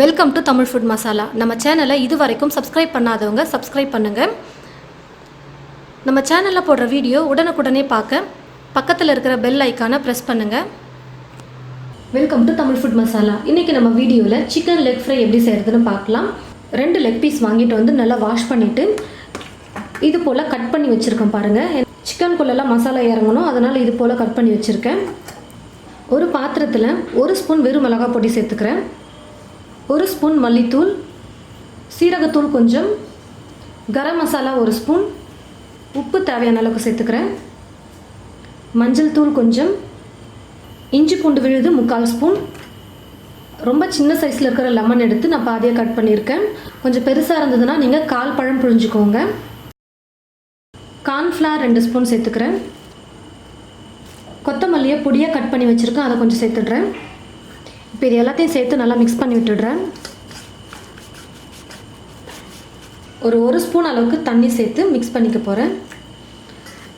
Welcome to Tamil food masala. நம்ம சேனலை இது வரைக்கும் சப்ஸ்கிரைப் பண்ணாதவங்க சப்ஸ்கிரைப் பண்ணுங்கள். நம்ம சேனலில் போடுற வீடியோ உடனுக்குடனே பார்க்க பக்கத்தில் இருக்கிற பெல் ஐக்கானை ப்ரெஸ் பண்ணுங்கள். Welcome to Tamil food masala. இன்றைக்கி நம்ம வீடியோவில் சிக்கன் லெக் ஃப்ரை எப்படி செய்கிறதுன்னு பார்க்கலாம். 2 லெக் பீஸ் வாங்கிட்டு வந்து நல்லா வாஷ் பண்ணிவிட்டு இது போல் கட் பண்ணி வச்சுருக்கேன் பாருங்கள். சிக்கனுக்குள்ளெல்லாம் மசாலா இறங்கணும், அதனால் இது போல் கட் பண்ணி வச்சுருக்கேன். ஒரு பாத்திரத்தில் 1 ஸ்பூன் வெறும் மிளகாய் பொடி சேர்த்துக்கிறேன். 1 ஸ்பூன் மல்லித்தூள், சீரகத்தூள் கொஞ்சம், கரம் மசாலா 1 ஸ்பூன், உப்பு தேவையான அளவுக்கு சேர்த்துக்கிறேன். மஞ்சள் தூள் கொஞ்சம், இஞ்சி பூண்டு விழுது 3/4 ஸ்பூன். ரொம்ப சின்ன சைஸில் இருக்கிற லெமன் எடுத்து நான் பாதியாக கட் பண்ணியிருக்கேன். கொஞ்சம் பெருசாக இருந்ததுன்னா நீங்கள் 1/4 பழம் புழிஞ்சிக்கோங்க. கார்ன்ஃப்ளவர் 2 ஸ்பூன் சேர்த்துக்கிறேன். கொத்தமல்லியை பொடியாக கட் பண்ணி வச்சுருக்கேன், அதை கொஞ்சம் சேர்த்துடுறேன். இப்போ இது எல்லாத்தையும் சேர்த்து நல்லா மிக்ஸ் பண்ணி விட்டுடுறேன். ஒரு ஸ்பூன் அளவுக்கு தண்ணி சேர்த்து மிக்ஸ் பண்ணிக்க போகிறேன்.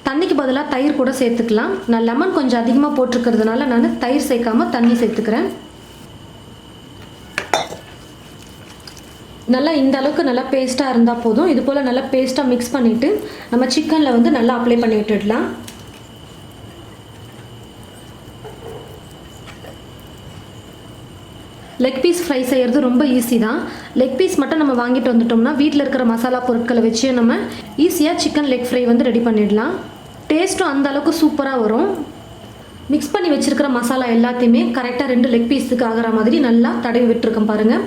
தண்ணிக்கு பதிலாக தயிர் கூட சேர்த்துக்கலாம். நான் லெமன் கொஞ்சம் அதிகமாக போட்டிருக்கிறதுனால நான் தயிர் சேர்க்காமல் தண்ணி சேர்த்துக்கிறேன். நல்லா இந்த அளவுக்கு நல்லா பேஸ்ட்டாக இருந்தால் போதும். இது போல் நல்லா பேஸ்ட்டாக மிக்ஸ் பண்ணிவிட்டு நம்ம சிக்கனில் வந்து நல்லா அப்ளை பண்ணி விட்டுடலாம். லெக் பீஸ் ஃப்ரை செய்கிறது ரொம்ப ஈஸி தான். லெக் பீஸ் மட்டும் நம்ம வாங்கிட்டு வந்துட்டோம்னா வீட்டில் இருக்கிற மசாலா பொருட்களை வச்சு நம்ம ஈஸியாக சிக்கன் லெக் ஃப்ரை வந்து ரெடி பண்ணிடலாம். டேஸ்ட்டும் அந்த அளவுக்கு சூப்பராக வரும். மிக்ஸ் பண்ணி வச்சுருக்கிற மசாலா எல்லாத்தையுமே கரெக்டாக 2 லெக் பீஸுக்கு ஆகிற மாதிரி நல்லா தடவி விட்டுருக்கேன் பாருங்கள்.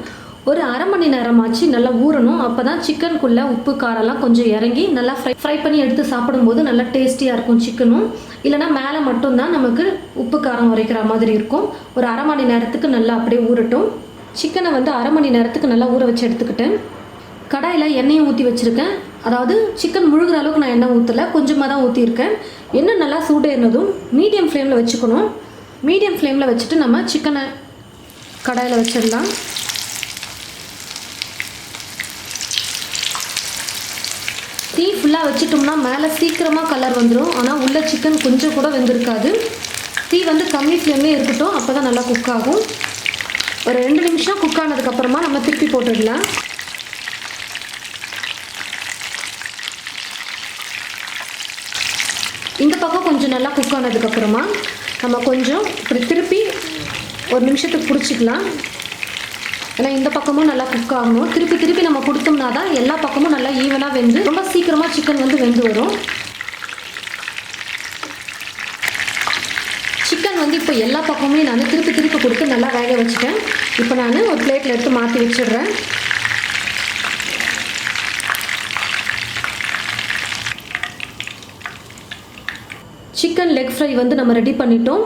ஒரு அரை மணி நேரமாச்சு நல்லா ஊறணும். அப்போ தான் சிக்கனுக்குள்ளே உப்பு காரெல்லாம் கொஞ்சம் இறங்கி நல்லா ஃப்ரை பண்ணி எடுத்து சாப்பிடும்போது நல்லா டேஸ்டியாக இருக்கும் சிக்கனும். இல்லைனா மேலே மட்டும்தான் நமக்கு உப்பு காரம் உரைக்கிற மாதிரி இருக்கும். ஒரு அரை மணி நேரத்துக்கு நல்லா அப்படியே ஊறட்டும். சிக்கனை வந்து அரை மணி நேரத்துக்கு நல்லா ஊற வச்சு எடுத்துக்கிட்டேன். கடாயில் எண்ணெயை ஊற்றி வச்சுருக்கேன். அதாவது சிக்கன் முழுகிற அளவுக்கு நான் எண்ணெய் ஊற்றலை, கொஞ்சமாக தான் ஊற்றிருக்கேன். எண்ணெய் நல்லா சூடேறினதும் மீடியம் ஃப்ளேமில் வச்சுக்கணும். மீடியம் ஃப்ளேமில் வச்சுட்டு நம்ம சிக்கனை கடாயில் வச்சிடலாம். தீ ஃபுல்லாக வச்சுட்டோம்னா மேலே சீக்கிரமாக கலர் வந்துடும். ஆனால் உள்ள சிக்கன் கொஞ்சம் கூட வெந்திருக்காது. தீ வந்து கம்மி ஃப்ளேம்லேயே இருக்கட்டும், அப்போ தான் நல்லா குக் ஆகும். ஒரு 2 நிமிஷம் குக் ஆனதுக்கப்புறமா நம்ம திருப்பி போட்டுடலாம். இந்த பக்கம் கொஞ்சம் நல்லா குக் ஆனதுக்கப்புறமா நம்ம கொஞ்சம் இப்படி திருப்பி 1 நிமிஷத்துக்கு பிடிச்சிக்கலாம். ஏன்னா இந்த பக்கமும் நல்லா குக் ஆகணும். திருப்பி நம்ம கொடுத்தோம்னா தான் எல்லா பக்கமும் நல்லா ஈவனாக வெந்து ரொம்ப சீக்கிரமாக சிக்கன் வந்து வெந்து வரும். சிக்கன் வந்து இப்போ எல்லா பக்கமுமே நான் திருப்பி கொடுத்து நல்லா வேக வச்சுட்டேன். இப்போ நான் ஒரு பிளேட்டில் எடுத்து மாற்றி வச்சிடுறேன். சிக்கன் லெக் ஃப்ரை வந்து நம்ம ரெடி பண்ணிட்டோம்.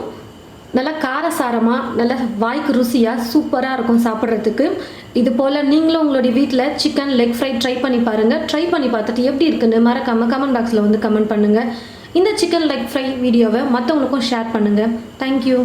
நல்லா காரசாரமாக நல்லா வாய்க்கு ருசியாக சூப்பராக இருக்கும் சாப்பிட்றதுக்கு. இது போல் நீங்களும் உங்களுடைய வீட்டில் சிக்கன் லெக் ஃப்ரை ட்ரை பண்ணி பாருங்கள். ட்ரை பண்ணி பார்த்துட்டு எப்படி இருக்குன்னு மறக்காமல் கமெண்ட் பாக்ஸில் வந்து கமெண்ட் பண்ணுங்கள். இந்த சிக்கன் லெக் ஃப்ரை வீடியோவை மற்றவங்களுக்கும் ஷேர் பண்ணுங்கள். தேங்க்யூ.